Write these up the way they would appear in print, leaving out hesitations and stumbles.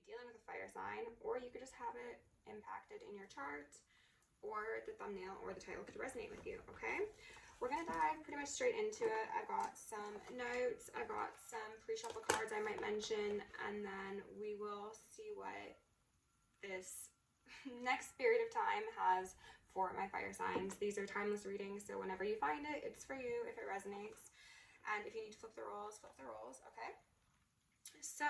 dealing with a fire sign, or you could just have it impacted in your chart, or the thumbnail or the title could resonate with you, okay? We're gonna dive pretty much straight into it. I got some notes, I got some pre-shuffle cards I might mention, and then we will see what this next period of time has for my fire signs. These are timeless readings, so whenever you find it, it's for you if it resonates. And if you need to flip the roles, okay? So,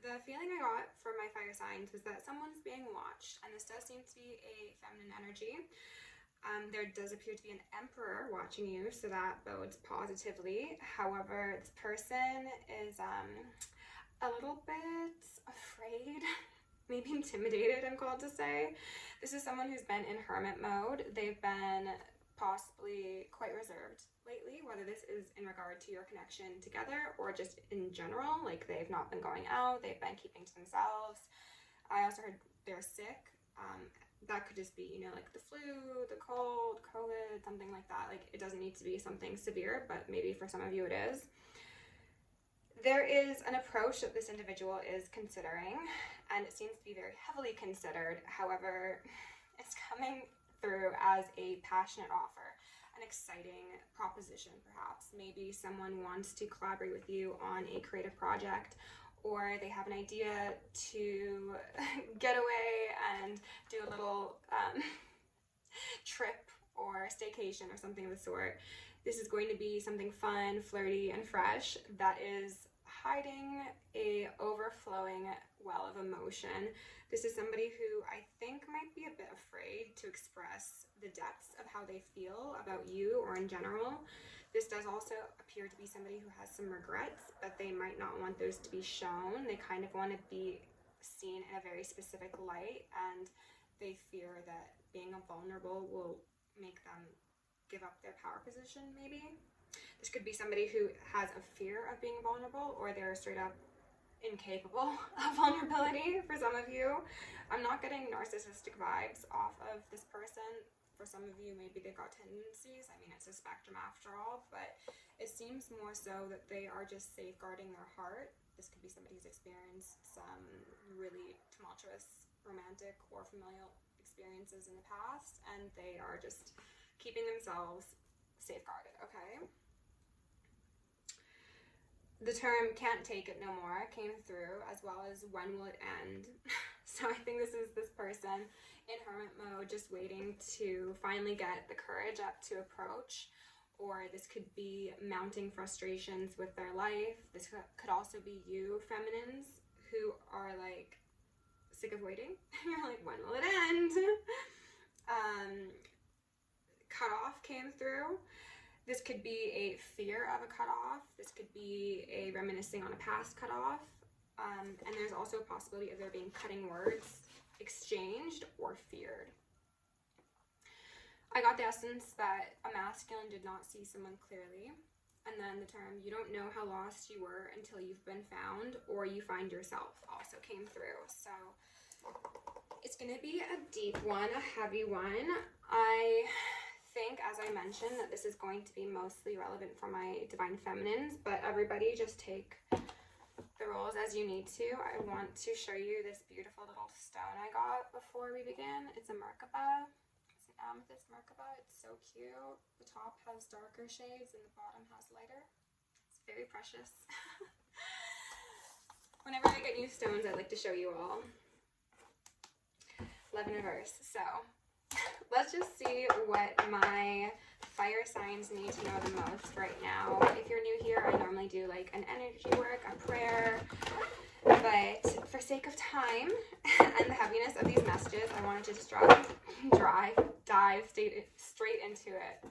the feeling I got from my fire signs was that someone's being watched, and this does seem to be a feminine energy. There does appear to be an emperor watching you, so that bodes positively. However, this person is a little bit afraid, maybe intimidated, I'm called to say. This is someone who's been in hermit mode. They've been possibly quite reserved lately, whether this is in regard to your connection together or just in general, like they've not been going out, they've been keeping to themselves. I also heard they're sick. That could just be, you know, like the flu, the cold, COVID, something like that. Like, it doesn't need to be something severe, but maybe for some of you it is. There is an approach that this individual is considering, and it seems to be very heavily considered. However, it's coming through as a passionate offer, an exciting proposition perhaps. Maybe someone wants to collaborate with you on a creative project, or they have an idea to get away and do a little trip or staycation or something of the sort. This is going to be something fun, flirty, and fresh that is hiding a overflowing well of emotion. This is somebody who I think might be a bit afraid to express the depths of how they feel about you or in general. This does also appear to be somebody who has some regrets, but they might not want those to be shown. They kind of want to be seen in a very specific light, and they fear that being vulnerable will make them give up their power position, maybe. This could be somebody who has a fear of being vulnerable, or they're straight up incapable of vulnerability for some of you. I'm not getting narcissistic vibes off of this person. For some of you, maybe they've got tendencies. I mean, it's a spectrum after all, but it seems more so that they are just safeguarding their heart. This could be somebody who's experienced some really tumultuous romantic or familial experiences in the past, and they are just keeping themselves safeguarded, okay? The term "can't take it no more" came through, as well as "when will it end?" So I think this is this person in hermit mode, just waiting to finally get the courage up to approach. Or this could be mounting frustrations with their life. This could also be you, feminines, who are like sick of waiting. You're like, when will it end? Cutoff came through. This could be a fear of a cutoff. This could be a reminiscing on a past cutoff. And there's also a possibility of there being cutting words exchanged or feared. I got the essence that a masculine did not see someone clearly. And then the term "you don't know how lost you were until you've been found, or you find yourself" also came through. So it's going to be a deep one, a heavy one. I think, as I mentioned, that this is going to be mostly relevant for my divine feminines, but everybody just take the roles as you need to. I want to show you this beautiful little stone I got before we begin. It's a Merkaba. It's an amethyst Merkaba. It's so cute. The top has darker shades and the bottom has lighter. It's very precious. Whenever I get new stones, I like to show you all. Love in reverse. So let's just see what my fire signs need to know the most right now. If you're new here, I normally do like an energy work, a prayer, but for sake of time and the heaviness of these messages, I wanted to just dive straight into it.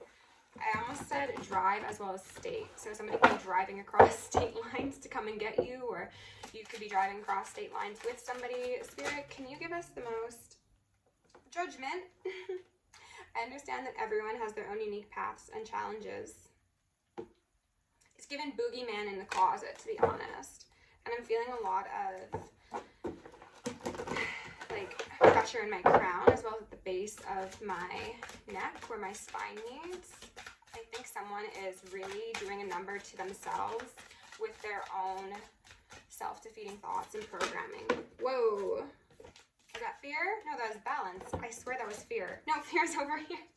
I almost said drive as well as state. So somebody could be driving across state lines to come and get you, or you could be driving across state lines with somebody. Spirit, can you give us the most judgment? I understand that everyone has their own unique paths and challenges. It's given boogeyman in the closet, to be honest. And I'm feeling a lot of like pressure in my crown, as well as at the base of my neck where my spine meets. I think someone is really doing a number to themselves with their own self-defeating thoughts and programming. Whoa. Is that fear? No, that was balance. I swear that was fear. No, fear's over here.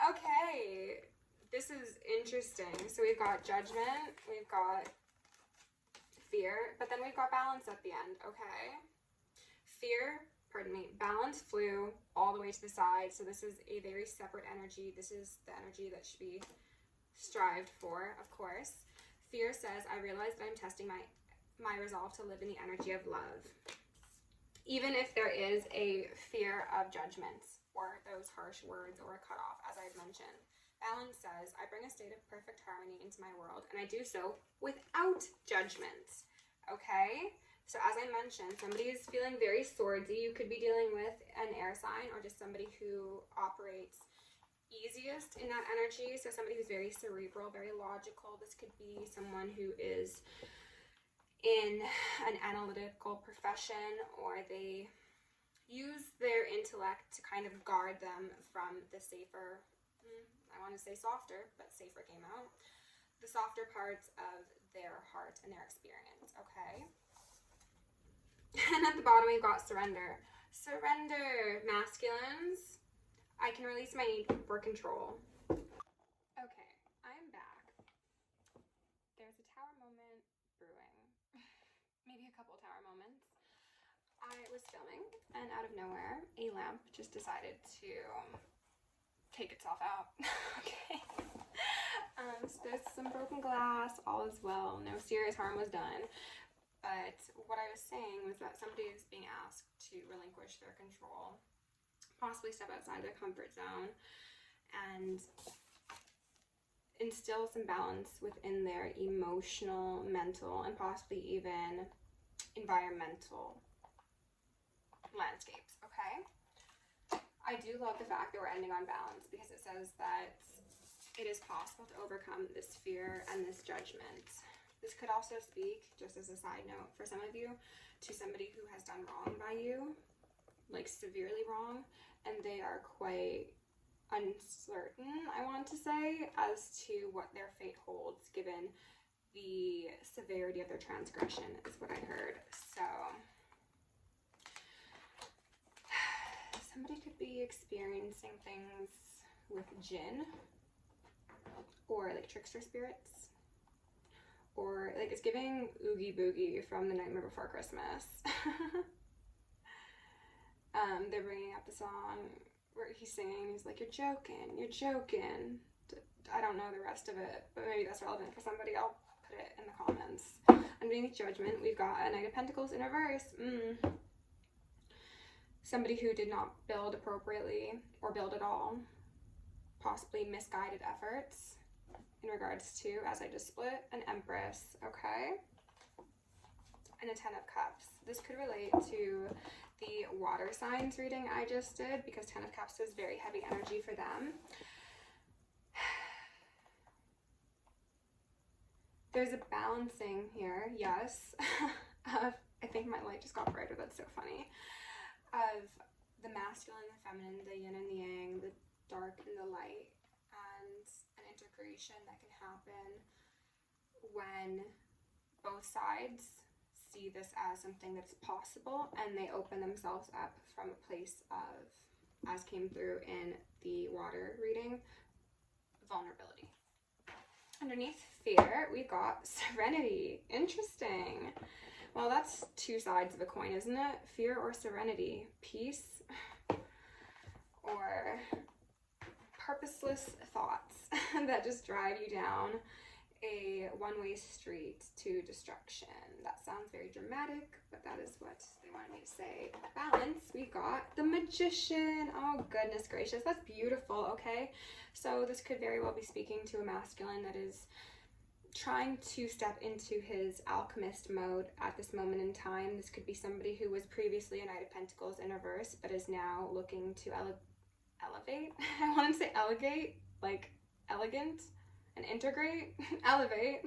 Okay. This is interesting. So we've got judgment, we've got fear, but then we've got balance at the end, okay? Fear, pardon me, balance flew all the way to the side. So this is a very separate energy. This is the energy that should be strived for, of course. Fear says, I realize that I'm testing my resolve to live in the energy of love. Even if there is a fear of judgments or those harsh words or a cutoff, as I've mentioned. Balance says, I bring a state of perfect harmony into my world, and I do so without judgment. Okay? So as I mentioned, somebody is feeling very swordsy. You could be dealing with an air sign or just somebody who operates easiest in that energy. So somebody who's very cerebral, very logical. This could be someone who is in an analytical profession, or they use their intellect to kind of guard them from the safer, I want to say softer, but safer came out, the softer parts of their heart and their experience, okay? And at the bottom we've got surrender. Surrender, masculines. I can release my need for control. Okay, I'm back. There's a tower moment brewing. Maybe a couple tower moments. I was filming, and out of nowhere, a lamp just decided to take itself out. Okay. So there's some broken glass, all is well, no serious harm was done. But what I was saying was that somebody is being asked to relinquish their control, possibly step outside their comfort zone, and instill some balance within their emotional, mental, and possibly even environmental landscapes, okay? I do love the fact that we're ending on balance, because it says that it is possible to overcome this fear and this judgment. This could also speak, just as a side note for some of you, to somebody who has done wrong by you, like severely wrong, and they are quite uncertain, I want to say, as to what their fate holds given the severity of their transgression, is what I heard. So somebody could be experiencing things with jinn, or like trickster spirits, or like it's giving Oogie Boogie from The Nightmare Before Christmas. They're bringing up the song where he's singing, he's like, you're joking, you're joking. I don't know the rest of it, but maybe that's relevant for somebody. I'll put it in the comments. Underneath judgment, we've got a Knight of Pentacles in reverse. Somebody who did not build appropriately or build at all, possibly misguided efforts in regards to, as I just split, an Empress, okay? And a Ten of Cups. This could relate to the water signs reading I just did, because Ten of Cups is very heavy energy for them. There's a balancing here, yes, of, I think my light just got brighter, that's so funny, of the masculine and the feminine, the yin and the yang, the dark and the light, and an integration that can happen when both sides see this as something that's possible and they open themselves up from a place of, as came through in the water reading, vulnerability. Underneath fear, we got serenity. Interesting. Well, that's two sides of a coin, isn't it? Fear or serenity. Peace or purposeless thoughts that just drive you down a one-way street to destruction. That sounds very dramatic, but that is what they wanted me to say. Balance, we got the Magician. Oh, goodness gracious. That's beautiful, okay? So this could very well be speaking to a masculine that is trying to step into his alchemist mode at this moment in time. This could be somebody who was previously a Knight of Pentacles in reverse, but is now looking to elevate. I want to say elegate, like elegant, and integrate, elevate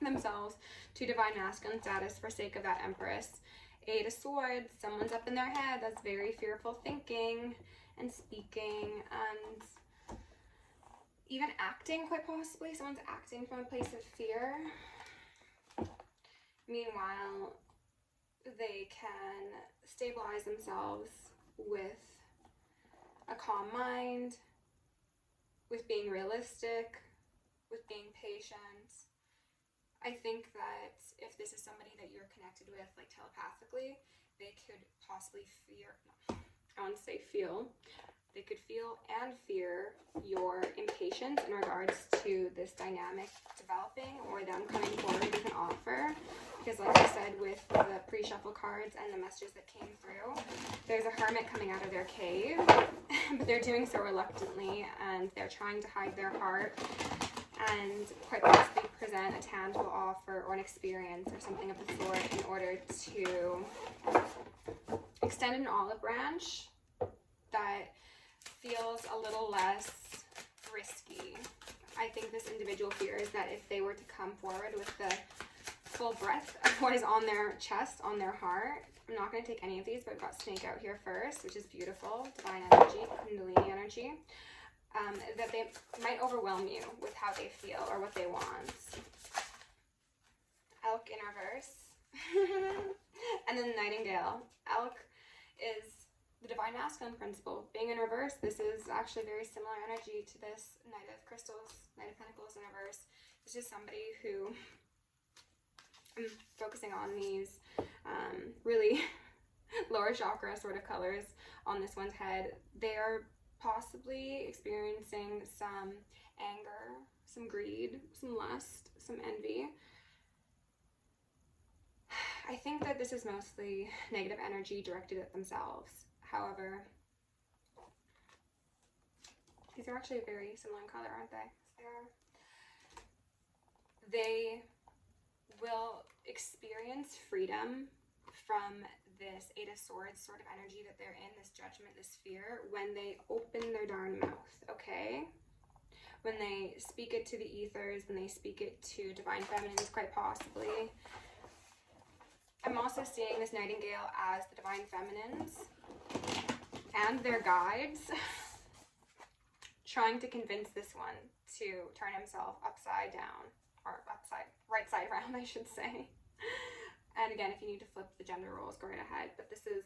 themselves to divine masculine status for sake of that Empress. Eight of Swords, someone's up in their head. That's very fearful thinking and speaking, and even acting, quite possibly. Someone's acting from a place of fear. Meanwhile, they can stabilize themselves with a calm mind, with being realistic, with being patient. I think that if this is somebody that you're connected with, like telepathically, they could possibly feel. They could feel and fear your impatience in regards to this dynamic developing or them coming forward with an offer. Because like I said, with the pre-shuffle cards and the messages that came through, there's a hermit coming out of their cave, but they're doing so reluctantly, and they're trying to hide their heart and quite possibly present a tangible offer or an experience or something of the sort in order to extend an olive branch that feels a little less risky. I think this individual fears that if they were to come forward with the full breadth of what is on their chest, on their heart, I'm not going to take any of these, but I've got snake out here first, which is beautiful, divine energy, kundalini energy, that they might overwhelm you with how they feel or what they want. Elk in reverse. And then nightingale. Elk is the divine masculine principle. Being in reverse, this is actually very similar energy to this Knight of Crystals, Knight of Pentacles in reverse. This is somebody who, I'm focusing on these really lower chakra sort of colors on this one's head. They are possibly experiencing some anger, some greed, some lust, some envy. I think that this is mostly negative energy directed at themselves. However, these are actually very similar in color, aren't they? They will experience freedom from this Eight of Swords sort of energy that they're in, this judgment, this fear, when they open their darn mouth, okay? When they speak it to the ethers, when they speak it to divine feminines, quite possibly. I'm also seeing this nightingale as the divine feminines and their guides trying to convince this one to turn himself upside down, or right side around, I should say. And again, if you need to flip the gender roles, go right ahead. But this is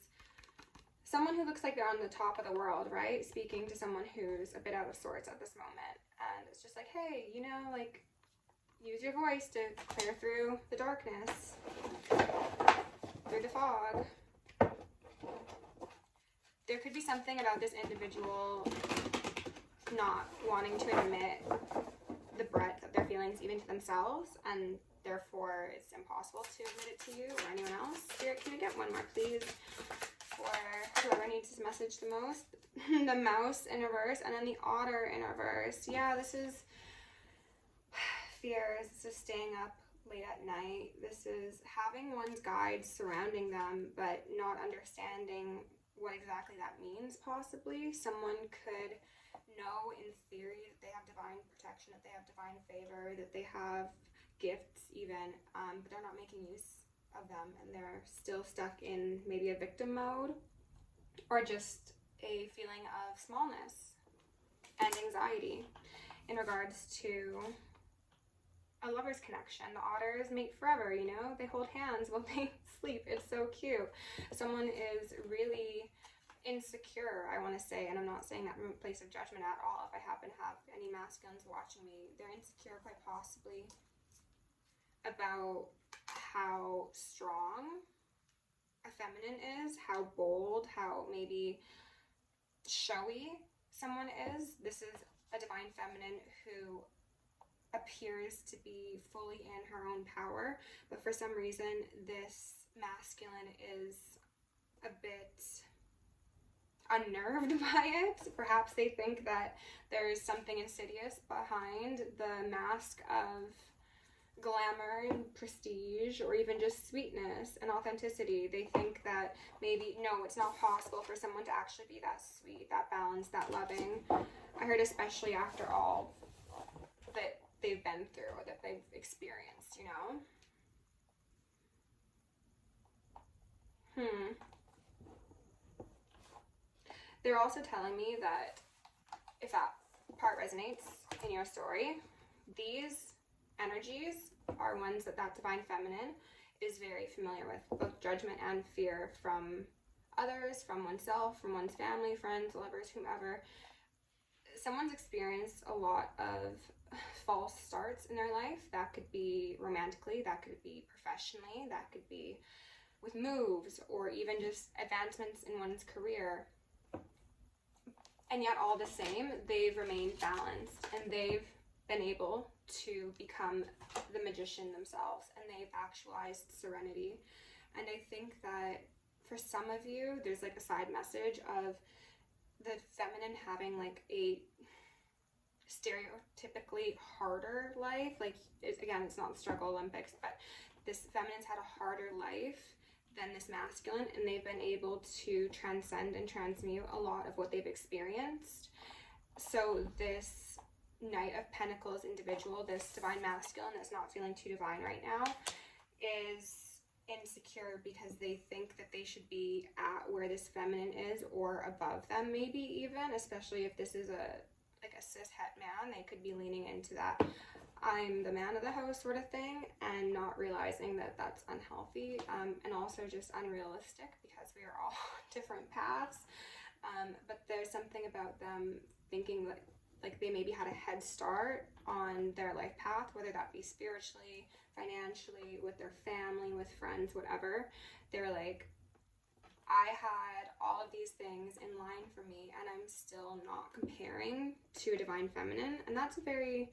someone who looks like they're on the top of the world, right? Speaking to someone who's a bit out of sorts at this moment. And it's just like, hey, you know, like, use your voice to clear through the darkness, through the fog. There could be something about this individual not wanting to admit the breadth of their feelings even to themselves, and therefore it's impossible to admit it to you or anyone else. Spirit, can I get one more, please, for whoever needs this message the most? The mouse in reverse, and then the otter in reverse. Yeah, this is fears. This is staying up late at night. This is having one's guides surrounding them, but not understanding what exactly that means, possibly. Someone could know in theory that they have divine protection, that they have divine favor, that they have gifts even, but they're not making use of them, and they're still stuck in maybe a victim mode, or just a feeling of smallness and anxiety in regards to a lover's connection. The otters mate forever, you know? They hold hands while they sleep. It's so cute. Someone is really insecure, I want to say, and I'm not saying that from a place of judgment at all. If I happen to have any masculines watching me, they're insecure quite possibly about how strong a feminine is, how bold, how maybe showy someone is. This is a divine feminine who appears to be fully in her own power, but for some reason this masculine is a bit unnerved by it. Perhaps they think that there's something insidious behind the mask of glamour and prestige, or even just sweetness and authenticity. They think that maybe, no, it's not possible for someone to actually be that sweet, that balanced, that loving. I heard especially after all that they've been through, or that they've experienced, you know? They're also telling me that if that part resonates in your story, these energies are ones that divine feminine is very familiar with both judgment and fear from others, from oneself, from one's family, friends, lovers, whomever. Someone's experienced a lot of false starts in their life. That could be romantically, that could be professionally, that could be with moves, or even just advancements in one's career. And yet all the same, they've remained balanced, and they've been able to become the magician themselves, and they've actualized serenity. And I think that for some of you, there's like a side message of the feminine having like a stereotypically harder life. Like, again, it's not the struggle Olympics, but this feminine's had a harder life than this masculine, and they've been able to transcend and transmute a lot of what they've experienced. So this Knight of Pentacles individual, this divine masculine that's not feeling too divine right now, is insecure because they think that they should be at where this feminine is or above them, maybe even, especially if this is a cis het man. They could be leaning into that I'm the man of the house sort of thing, and not realizing that that's unhealthy, and also just unrealistic because we are all different paths. But there's something about them thinking that like they maybe had a head start on their life path, whether that be spiritually, financially, with their family, with friends, whatever. They're like, I had all of these things in line for me, and I'm still not comparing to a divine feminine. And that's a very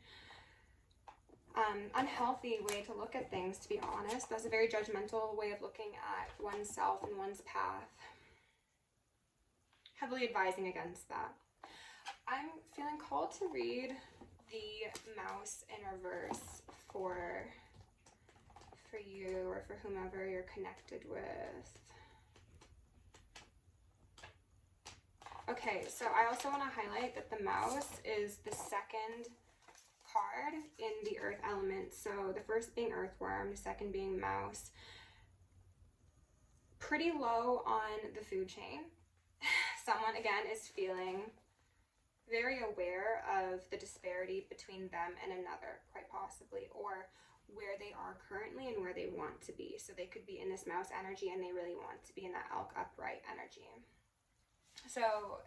unhealthy way to look at things, to be honest. That's a very judgmental way of looking at oneself and one's path. Heavily advising against that. I'm feeling called to read the mouse in reverse for you or for whomever you're connected with. Okay, so I also want to highlight that the mouse is the second card in the earth element. So the first being earthworm, the second being mouse. Pretty low on the food chain. Someone, again, is feeling very aware of the disparity between them and another, quite possibly, or where they are currently and where they want to be. So they could be in this mouse energy and they really want to be in that elk upright energy. So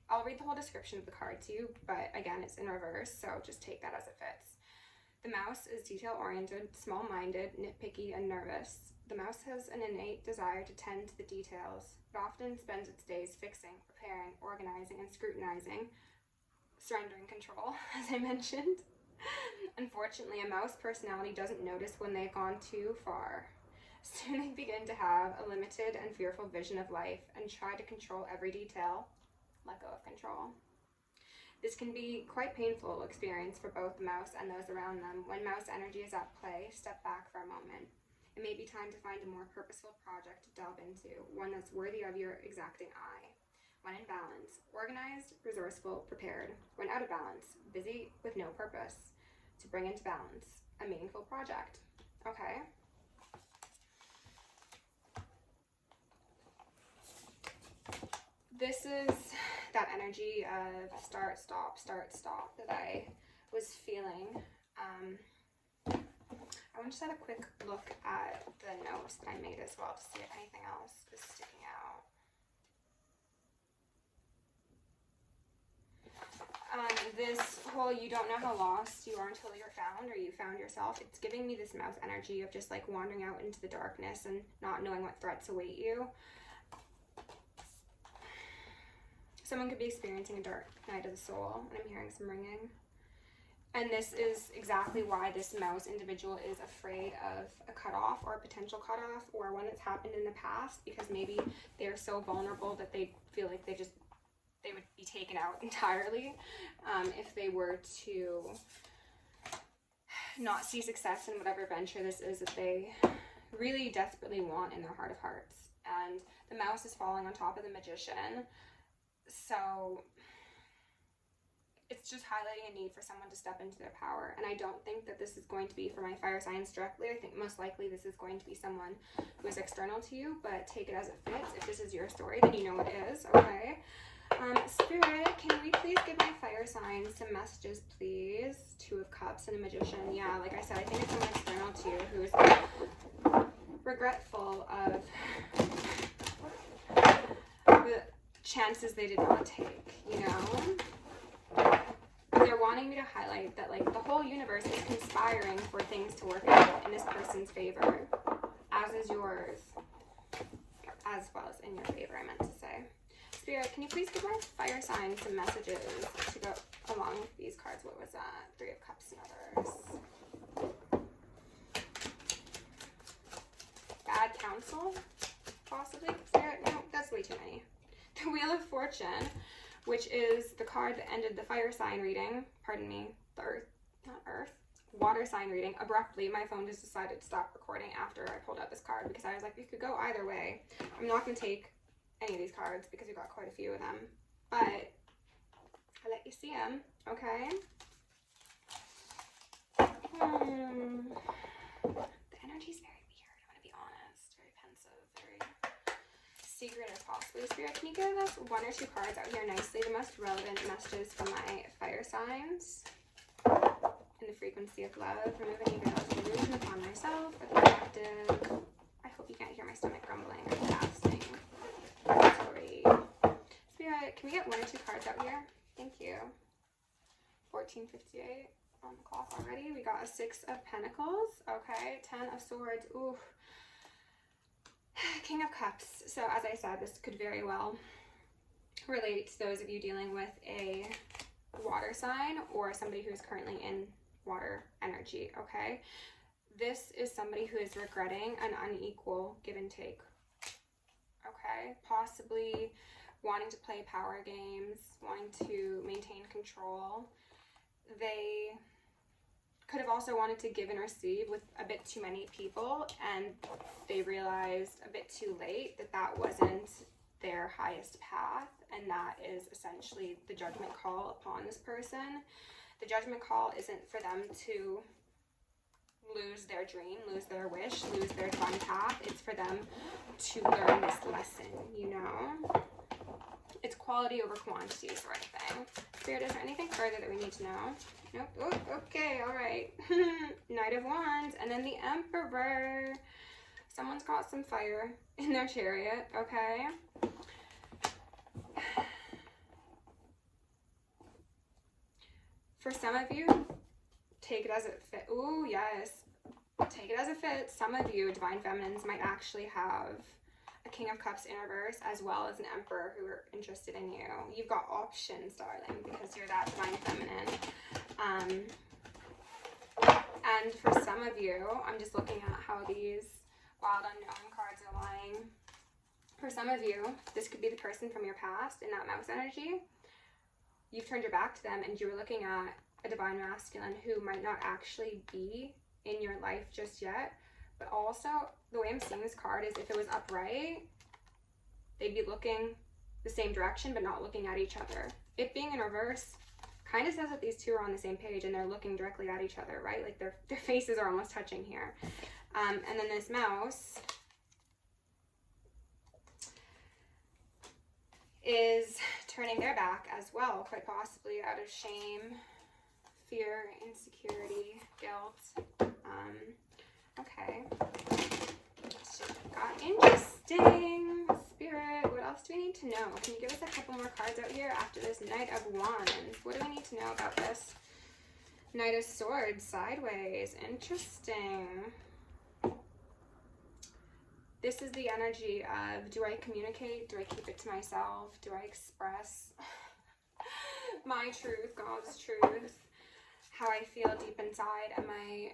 I'll read the whole description of the card to you, but again, it's in reverse, so just take that as it fits. The mouse is detail-oriented, small-minded, nitpicky, and nervous. The mouse has an innate desire to tend to the details. It often spends its days fixing, preparing, organizing, and scrutinizing, surrendering control, as I mentioned. Unfortunately, a mouse personality doesn't notice when they've gone too far. Soon they begin to have a limited and fearful vision of life and try to control every detail. Let go of control. This can be quite painful experience for both the mouse and those around them. When mouse energy is at play, step back for a moment. It may be time to find a more purposeful project to delve into, one that's worthy of your exacting eye. When in balance, organized, resourceful, prepared. When out of balance, busy with no purpose. To bring into balance, a meaningful project. Okay. This is that energy of start, stop that I was feeling. I want to just have a quick look at the notes that I made as well to see if anything else is sticking out. This whole you don't know how lost you are until you're found, or you found yourself, it's giving me this mouse energy of just like wandering out into the darkness and not knowing what threats await you. Someone could be experiencing a dark night of the soul, and I'm hearing some ringing. And this is exactly why this mouse individual is afraid of a cutoff or a potential cutoff or one that's happened in the past, because maybe they're so vulnerable that they feel like they would be taken out entirely if they were to not see success in whatever venture this is that they really desperately want in their heart of hearts. And the mouse is falling on top of the magician. So it's just highlighting a need for someone to step into their power. And I don't think that this is going to be for my fire signs directly. I think most likely this is going to be someone who is external to you, but take it as it fits. If this is your story, then you know it is, okay? Spirit, can we please give my fire signs some messages, please? Two of Cups and a Magician. Yeah, like I said, I think it's someone external to you who's regretful of the chances they did not take, you know? They're wanting me to highlight that, like, the whole universe is conspiring for things to work out in this person's favor, as is yours, as well as in your favor, I meant to say. Spirit, can you please give my fire sign some messages to go along with these cards? What was that? Three of Cups and others. Bad counsel, possibly. Spirit, no, that's way too many. The Wheel of Fortune, which is the card that ended the fire sign reading. Pardon me, the water sign reading. Abruptly, my phone just decided to stop recording after I pulled out this card because I was like, it could go either way. I'm not going to take any of these cards because we've got quite a few of them, but I'll let you see them, okay? The energy's very weird, I'm going to be honest. Very pensive, very secretive, possibly. Spirit, can you give us one or two cards out here nicely? The most relevant messages for my fire signs. In the frequency of love, remove any veils of illusion upon myself, or the collective. I hope you can't hear my stomach grumbling or fasting. Sorry. Spirit, can we get one or two cards out here? Thank you. 14:58 on the clock already. We got a 6 of Pentacles. Okay. 10 of Swords. Ooh. King of Cups. So as I said, this could very well relate to those of you dealing with a water sign or somebody who is currently in water energy, okay? This is somebody who is regretting an unequal give and take, okay? Possibly wanting to play power games, wanting to maintain control. They could have also wanted to give and receive with a bit too many people, and they realized a bit too late that that wasn't their highest path, and that is essentially the judgment call upon this person. The judgment call isn't for them to lose their dream, lose their wish, lose their divine path. It's for them to learn this lesson, you know? It's quality over quantity sort of thing. Spirit, is there anything further that we need to know? Nope. Oh, okay, all right. Knight of Wands, and then the Emperor. Someone's got some fire in their chariot, okay? For some of you, take it as it fits. Ooh, yes. Take it as it fits. Some of you, Divine Feminines, might actually have a King of Cups in reverse as well as an Emperor who are interested in you. You've got options, darling, because you're that Divine Feminine. And for some of you, I'm just looking at how these wild unknown cards are lying. For some of you, this could be the person from your past in that mouse energy. You've turned your back to them and you were looking at a divine masculine who might not actually be in your life just yet. But also, the way I'm seeing this card is if it was upright, they'd be looking the same direction but not looking at each other. It being in reverse kind of says that these two are on the same page and they're looking directly at each other, right? Like their faces are almost touching here. And then this mouse is turning their back as well, quite possibly out of shame, fear, insecurity, guilt. Okay. Got interesting. Spirit, what else do we need to know? Can you give us a couple more cards out here after this Knight of Wands? What do we need to know about this Knight of Swords sideways? Interesting. This is the energy of, do I communicate? Do I keep it to myself? Do I express my truth, God's truth? How I feel deep inside? Am I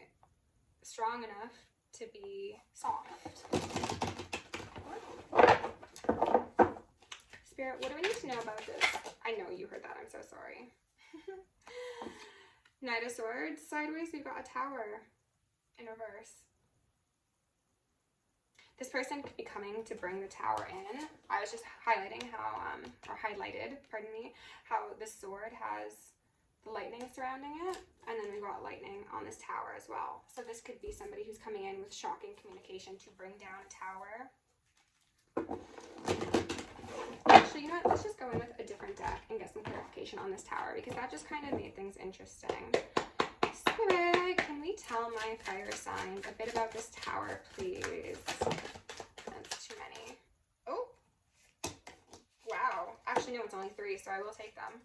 strong enough to be soft? Spirit, what do we need to know about this? I know you heard that. I'm so sorry. Knight of Swords sideways. We've got a Tower in reverse. This person could be coming to bring the Tower in. I was just highlighting how, pardon me, how the sword has the lightning surrounding it, and then we've got lightning on this tower as well. So this could be somebody who's coming in with shocking communication to bring down a tower. Actually, you know what? Let's just go in with a different deck and get some clarification on this tower, because that just kind of made things interesting. Spirit, can we tell my fire sign a bit about this tower, please? That's too many. Oh, wow. Actually, no, it's only 3, so I will take them.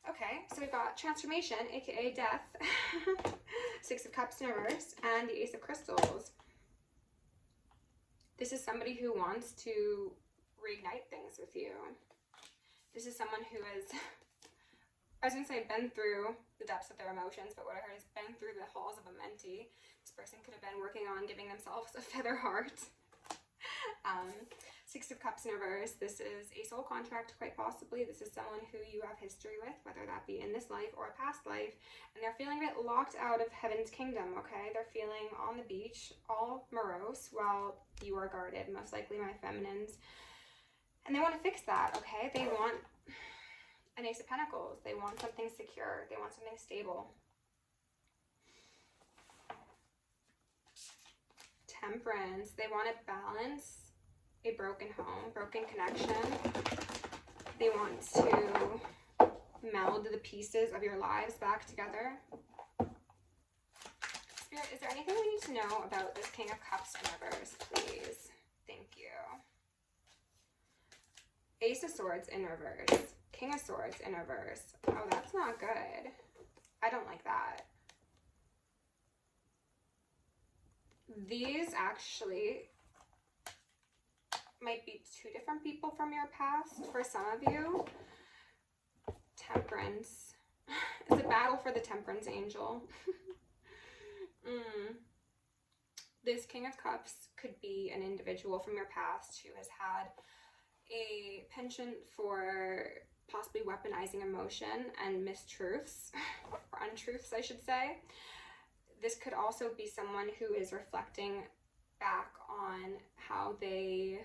Okay, so we've got transformation, aka death, 6 of Cups in reverse, and the Ace of Crystals. This is somebody who wants to reignite things with you. This is someone who has, I was going to say been through the depths of their emotions, but what I heard is been through the halls of a mentee. This person could have been working on giving themselves a feather heart. 6 of Cups in reverse. This is a soul contract, quite possibly. This is someone who you have history with, whether that be in this life or a past life, and they're feeling a bit locked out of heaven's kingdom, okay? They're feeling on the beach, all morose, while you are guarded, most likely my feminines. And they want to fix that, okay? They want an Ace of Pentacles. They want something secure. They want something stable. Temperance. They want to balance a broken home, broken connection. They want to meld the pieces of your lives back together. Spirit, is there anything we need to know about this King of Cups in reverse, please? Thank you. Ace of Swords in reverse. King of Swords in reverse. Oh, that's not good. I don't like that. These actually might be 2 different people from your past for some of you. Temperance. It's a battle for the Temperance Angel. This King of Cups could be an individual from your past who has had a penchant for possibly weaponizing emotion and mistruths, or untruths, I should say. This could also be someone who is reflecting back on how they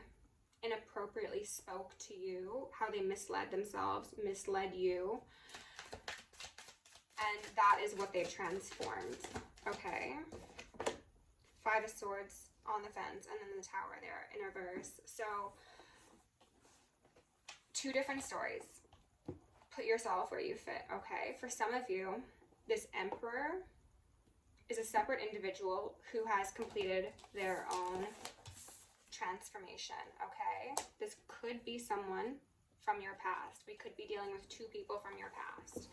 inappropriately spoke to you, how they misled themselves, misled you, and that is what they've transformed. Okay. 5 of Swords on the fence, and then the Tower there in reverse. So 2 different stories. Put yourself where you fit, okay? For some of you, this Emperor is a separate individual who has completed their own transformation, okay? This could be someone from your past. We could be dealing with 2 people from your past.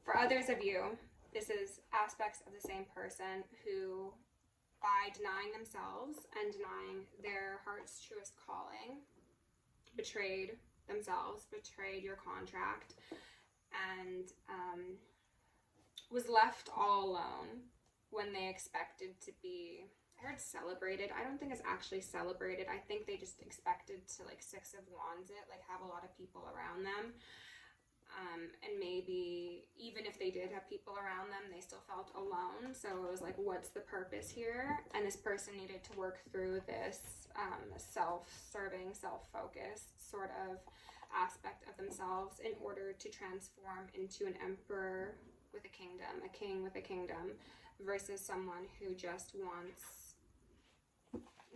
For others of you, this is aspects of the same person who, by denying themselves and denying their heart's truest calling, betrayed themselves, betrayed your contract, and was left all alone when they expected to be, I heard celebrated. I don't think it's actually celebrated. I think they just expected to, like, 6 of Wands it, like have a lot of people around them. And maybe even if they did have people around them, they still felt alone. So it was like, what's the purpose here? And this person needed to work through this self-serving, self-focused sort of aspect of themselves in order to transform into an emperor with a kingdom, a king with a kingdom, versus someone who just wants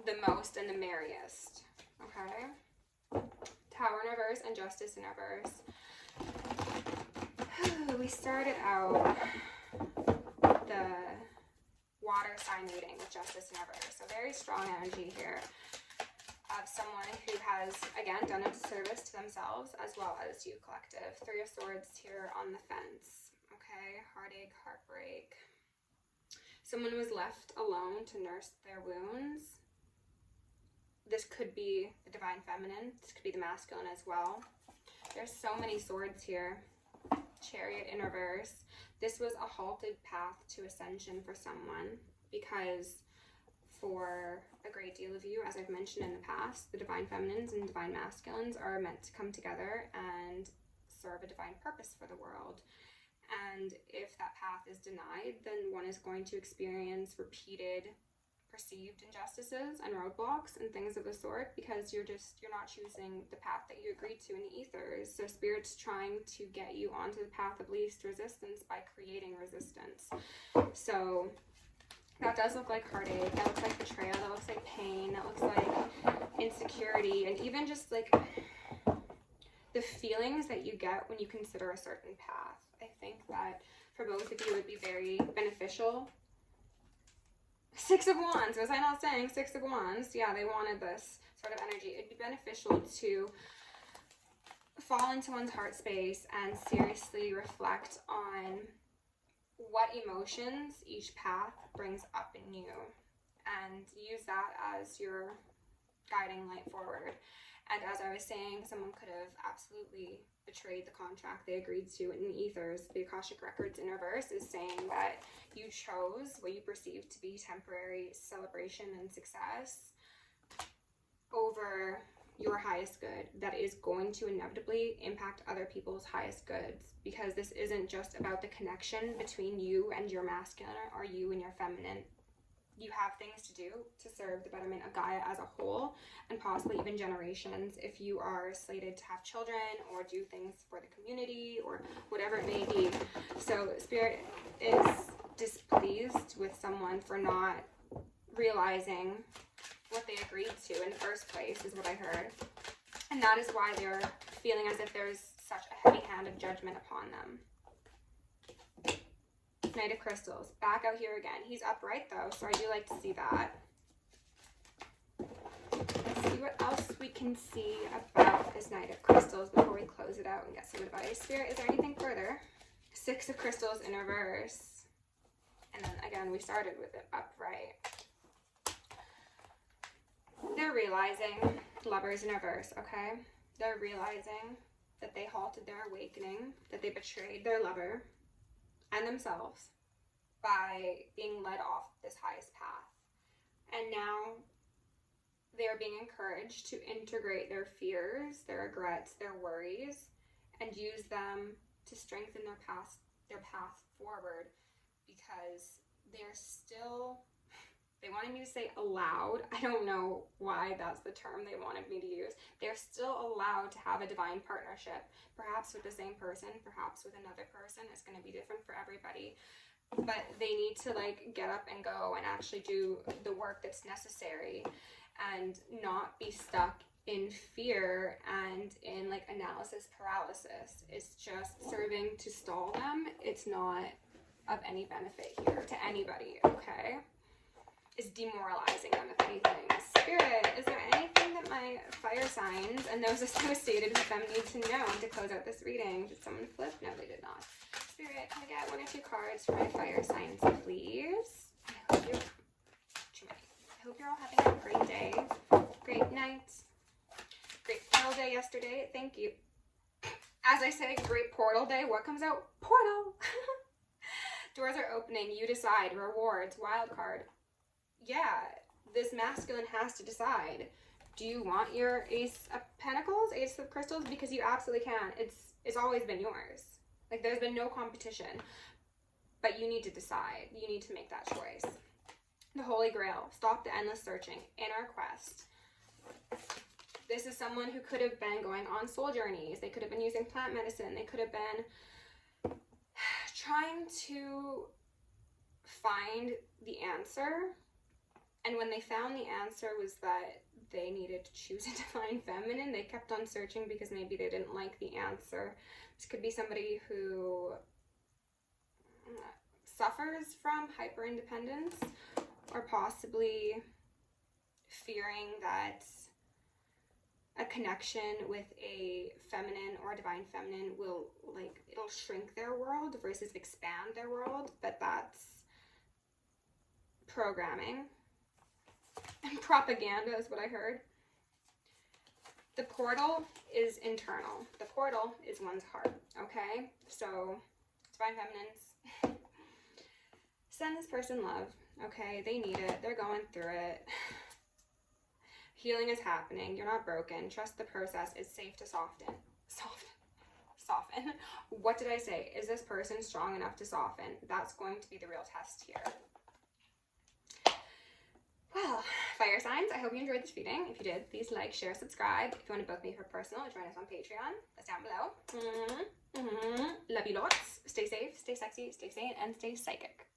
the most and the merriest. Okay? Tower in reverse and Justice in reverse. We started out the water sign reading with Justice in reverse. So very strong energy here of someone who has, again, done a disservice to themselves as well as you, collective. 3 of Swords here on the fence. Okay, heartache, heartbreak. Someone was left alone to nurse their wounds. This could be the Divine Feminine. This could be the masculine as well. There's so many swords here. Chariot in reverse. This was a halted path to ascension for someone because for a great deal of you, as I've mentioned in the past, the Divine Feminines and Divine Masculines are meant to come together and serve a divine purpose for the world. And if that path is denied, then one is going to experience repeated perceived injustices and roadblocks and things of the sort because you're not choosing the path that you agreed to in the ethers. So Spirit's trying to get you onto the path of least resistance by creating resistance. So that does look like heartache, that looks like betrayal, that looks like pain, that looks like insecurity, and even just like the feelings that you get when you consider a certain path. I think that for both of you it would be very beneficial. Six of Wands, was I not saying Six of Wands? Yeah, they wanted this sort of energy. It'd be beneficial to fall into one's heart space and seriously reflect on what emotions each path brings up in you, and use that as your guiding light forward. And as I was saying, someone could have absolutely betrayed the contract they agreed to in the ethers. The Akashic Records in reverse is saying that you chose what you perceived to be temporary celebration and success over your highest good that is going to inevitably impact other people's highest goods, because this isn't just about the connection between you and your masculine or you and your feminine. You have things to do to serve the betterment of Gaia as a whole, and possibly even generations if you are slated to have children or do things for the community or whatever it may be. So Spirit is displeased with someone for not realizing what they agreed to in the first place, is what I heard. And that is why they're feeling as if there's such a heavy hand of judgment upon them. Knight of Crystals, back out here again. He's upright though, so I do like to see that. Let's see what else we can see about this Knight of Crystals before we close it out and get some advice. Spirit, is there anything further? Six of Crystals in reverse. And then again, we started with it upright. They're realizing, Lovers in reverse, okay? They're realizing that they halted their awakening, that they betrayed their lover and themselves by being led off this highest path. And now they are being encouraged to integrate their fears, their regrets, their worries, and use them to strengthen their path forward, because they're still, they wanted me to say allowed. I don't know why that's the term they wanted me to use. They're still allowed to have a divine partnership, perhaps with the same person, perhaps with another person. It's going to be different for everybody. But they need to like get up and go and actually do the work that's necessary and not be stuck in fear and in like analysis paralysis. It's just serving to stall them. It's not of any benefit here to anybody, okay? Is demoralizing them, if anything. Spirit, is there anything that my fire signs and those associated with them need to know to close out this reading? Did someone flip? No, they did not. Spirit, can I get one or two cards for my fire signs, please? I hope you're all having a great day, great night, great portal day yesterday. Thank you. As I say, great portal day. What comes out? Portal. Doors are opening. You decide. Rewards. Wild card. Yeah, this masculine has to decide. Do you want your Ace of Pentacles, Ace of Crystals? Because you absolutely can. It's always been yours. Like, there's been no competition. But you need to decide. You need to make that choice. The Holy Grail. Stop the endless searching. Inner quest. This is someone who could have been going on soul journeys. They could have been using plant medicine. They could have been trying to find the answer. And when they found the answer was that they needed to choose a divine feminine, they kept on searching because maybe they didn't like the answer. This could be somebody who suffers from hyper-independence, or possibly fearing that a connection with a feminine or a divine feminine will, like, it'll shrink their world versus expand their world, but that's programming. And propaganda is what I heard. The portal is internal. The portal is one's heart, okay? So, divine feminines, send this person love, okay? They need it. They're going through it. Healing is happening. You're not broken. Trust the process. It's safe to soften. Soften. What did I say? Is this person strong enough to soften? That's going to be the real test here. Well, fire signs, I hope you enjoyed this reading. If you did, please like, share, subscribe. If you want to book me for personal, join us on Patreon. That's down below. Love you lots. Stay safe, stay sexy, stay sane, and stay psychic.